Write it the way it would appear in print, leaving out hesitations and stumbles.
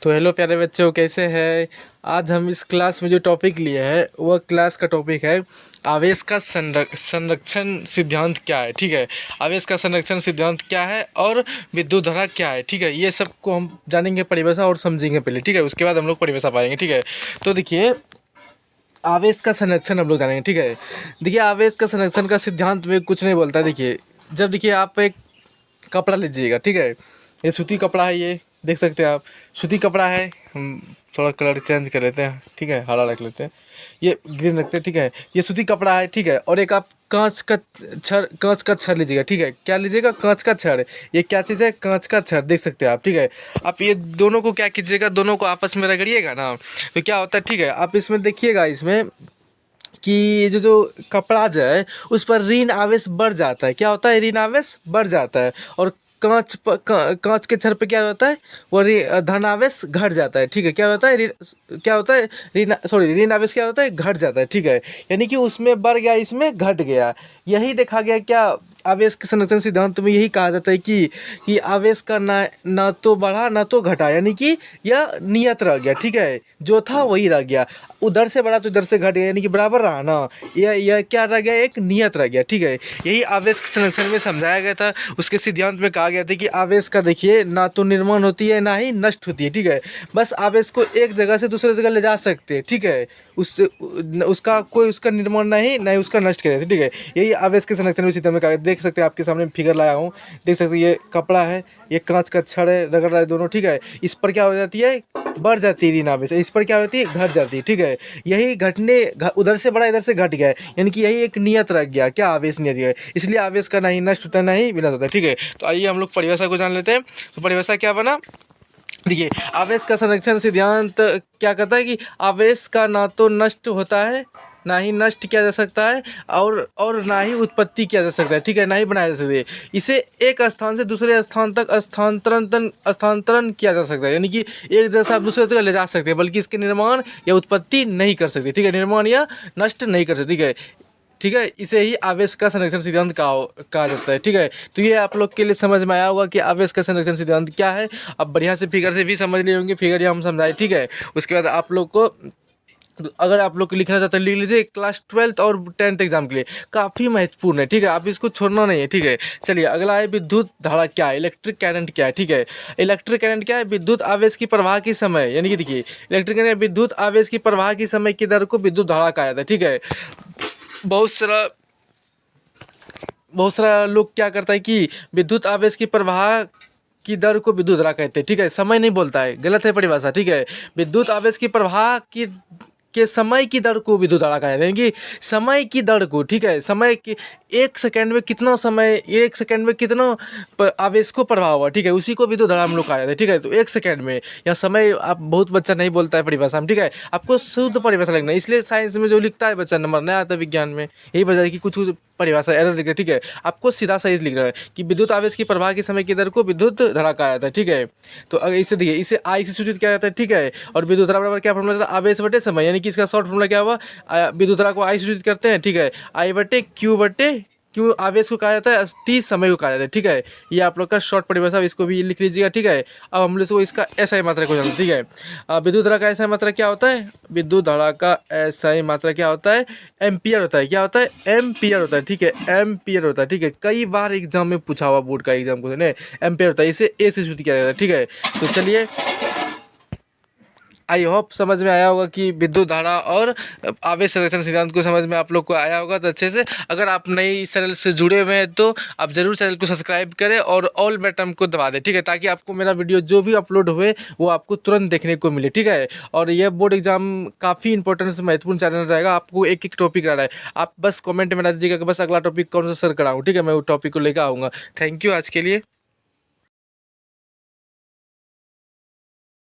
तो हेलो प्यारे बच्चों, कैसे हैं। आज हम इस क्लास में जो टॉपिक लिए हैं वह क्लास का टॉपिक है आवेश का संरक्षण सिद्धांत क्या है। ठीक है, आवेश का संरक्षण सिद्धांत क्या है और विद्युत धारा क्या है। ठीक है, ये सब को हम जानेंगे परिभाषा और समझेंगे पहले। ठीक है, उसके बाद हम लोग परिभाषा पाएंगे। ठीक है, तो देखिए आवेश का संरक्षण हम लोग जानेंगे। ठीक है, देखिए आवेश का संरक्षण का सिद्धांत में कुछ नहीं बोलता है। देखिए जब देखिए आप एक कपड़ा लीजिएगा। ठीक है, ये सूती कपड़ा है, ये देख सकते हैं आप, सूती कपड़ा है। हम थोड़ा कलर चेंज कर लेते हैं। ठीक है, हरा रख लेते हैं, ये ग्रीन रखते हैं। ठीक है, ये सूती कपड़ा है। ठीक है, और एक आप कांच का छड़ लीजिएगा। ठीक है, क्या लीजिएगा? कांच का छड़। ये क्या चीज़ है? कांच का छड़, देख सकते हैं आप। ठीक है, आप ये दोनों को क्या कीजिएगा, दोनों को आपस में रगड़िएगा ना, तो क्या होता है? ठीक है, आप इसमें देखिएगा, इसमें कि जो कपड़ा जो है उस पर ऋण आवेश बढ़ जाता है। क्या होता है? ऋण आवेश बढ़ जाता है। और कांच के छड़ पे क्या होता है? वो धन आवेश घट जाता है। ठीक है, क्या होता है? क्या होता है? ऋण आवेश क्या होता है? घट जाता है। ठीक है, यानी कि उसमें बढ़ गया, इसमें घट गया। यही देखा गया क्या आवेश के संरक्षण सिद्धांत में, यही कहा जाता है कि आवेश का ना तो बढ़ा ना तो घटा, यानी कि यह नियत रह गया। ठीक है, जो था वही रह गया। उधर से बढ़ा तो इधर से घट गया, यानी कि बराबर रहा ना। यह क्या रह गया? एक नियत रह गया। ठीक है, यही आवेश के संरक्षण में समझाया गया था। उसके सिद्धांत में कहा गया था कि आवेश का देखिए ना तो निर्माण होती है ना ही नष्ट होती है। ठीक है, बस आवेश को एक जगह से दूसरे जगह ले जा सकते हैं। ठीक है, उससे उसका निर्माण नहीं ना ही उसका नष्ट किया जाता है। ठीक है, यही आवेश के संरक्षण में सिद्धांत में कहा गया। देख सकते हैं, आपके सामने फिगर लाया हूँ, देख सकते हैं, ये कपड़ा है, ये कांच का छड़ है, रगड़ रहा है दोनों। ठीक है, इस पर क्या हो जाती है? बढ़ जाती है ऋण आवेश, इस पर क्या होती है? घट जाती है। ठीक है, यही उधर से बढ़ा इधर से घट गया है, यानी कि यही एक नियत रख गया। क्या? आवेश नियत है, इसलिए आवेश का ना ही नष्ट होता है ना ही विनाश होता है। ठीक है, तो आइए हम लोग परिभाषा को जान लेते हैं। तो परिभाषा क्या बना? देखिए आवेश का संरक्षण सिद्धांत क्या कहता है कि आवेश का ना तो नष्ट होता है ना ही नष्ट किया जा सकता है और ना ही उत्पत्ति किया जा सकता है। ठीक है, ना ही बनाया जा सकता है। इसे एक स्थान से दूसरे स्थान तक स्थानांतरण किया जा सकता है, यानी कि एक जैसा आप दूसरे जगह ले जा सकते हैं, बल्कि इसके निर्माण या उत्पत्ति नहीं कर सकते। ठीक है, निर्माण या नष्ट नहीं कर सकते। ठीक है, ठीक है, इसे ही आवेश का संरक्षण सिद्धांत कहा जाता है। ठीक है, तो ये आप लोग के लिए समझ में आया होगा कि आवेश का संरक्षण सिद्धांत क्या है। अब बढ़िया से फिगर से भी समझ लिए होंगे, फिगर ये हम समझाए। ठीक है, उसके बाद आप लोग को अगर आप लोग लिखना चाहते हैं लिख लीजिए, क्लास 12th और 10th एग्जाम के लिए काफ़ी महत्वपूर्ण है। ठीक है, आप इसको छोड़ना नहीं है। ठीक है, चलिए अगला है विद्युत धारा क्या है, इलेक्ट्रिक करंट क्या है। ठीक है, इलेक्ट्रिक करंट क्या है? विद्युत आवेश की प्रवाह की समय, यानी कि देखिए इलेक्ट्रिक करंट विद्युत आवेश की प्रवाह की समय की दर को विद्युत धारा कहा जाता है। ठीक है, बहुत सारा लोग क्या करता है कि विद्युत आवेश की प्रवाह की दर को विद्युत धारा कहते हैं। ठीक है, समय नहीं बोलता है, गलत है परिभाषा। ठीक है, विद्युत आवेश की प्रवाह की के समय की दर को विद्युत धारा कहा जाता है, यानी कि समय की दर को। ठीक है, समय की एक सेकंड में कितना समय, एक सेकंड में कितना आवेश को प्रभाव हुआ। ठीक है, उसी को विद्युत धारा हम लोग कहा जाता है। ठीक है, तो एक सेकंड में या समय, आप बहुत बच्चा नहीं बोलता है परिभाषा में। ठीक है, आपको शुद्ध परिभाषा लिखना है, इसलिए साइंस में जो लिखता है बच्चा नंबर नहीं आता, विज्ञान में यही वजह है कि कुछ कुछ परिभाषा एरर लिख रहे। ठीक है, आपको सीधा सही लिखना है कि विद्युत आवेश की प्रवाह के समय की दर को विद्युत धारा कहा जाता है। ठीक है, तो अगर इसे देखिए, इसे आई से सूचित किया जाता है। ठीक है, और विद्युत धारा बराबर क्या फॉर्मूला था? आवेश बटे समय, यानी कि इसका शॉर्ट फॉर्मूला क्या हुआ? विद्युत धारा को आई से सूचित करते हैं। ठीक है, आई बटे क्यू आवेश को कहा जाता है, टी समय को कहा जाता है। ठीक है, ये आप लोग का शॉर्ट परिभाषा, इसको भी लिख लीजिएगा। ठीक है, अब हम लोग इसका एसआई मात्रा को जानते हैं। ठीक है, विद्युत धारा का एसआई मात्रा क्या होता है? विद्युत धारा का एसआई मात्रा क्या होता है? एम्पियर होता है। क्या होता है? एम्पियर होता है। ठीक है, एम्पियर होता है। ठीक है, कई बार एग्जाम में पूछा हुआ, बोर्ड का एग्जाम क्वेश्चन है, एम्पियर होता है, इसे ए से सूचित किया जाता है। ठीक है, तो चलिए आई होप समझ में आया होगा कि विद्युत धारा और आवेश संरक्षण सिद्धांत को समझ में आप लोग को आया होगा तो अच्छे से। अगर आप नए इस चैनल से जुड़े हुए हैं तो आप ज़रूर चैनल को सब्सक्राइब करें और ऑल बटन को दबा दें। ठीक है, ताकि आपको मेरा वीडियो जो भी अपलोड हुए वो आपको तुरंत देखने को मिले। ठीक है, और यह बोर्ड एग्जाम काफ़ी इंपॉर्टेंट महत्वपूर्ण चैनल रहेगा, आपको एक एक टॉपिक रहा है। आप बस कॉमेंट में बता दीजिएगा कि बस अगला टॉपिक कौन सा सर कराऊँ। ठीक है, मैं वो टॉपिक को लेकर आऊँगा। थैंक यू आज के लिए।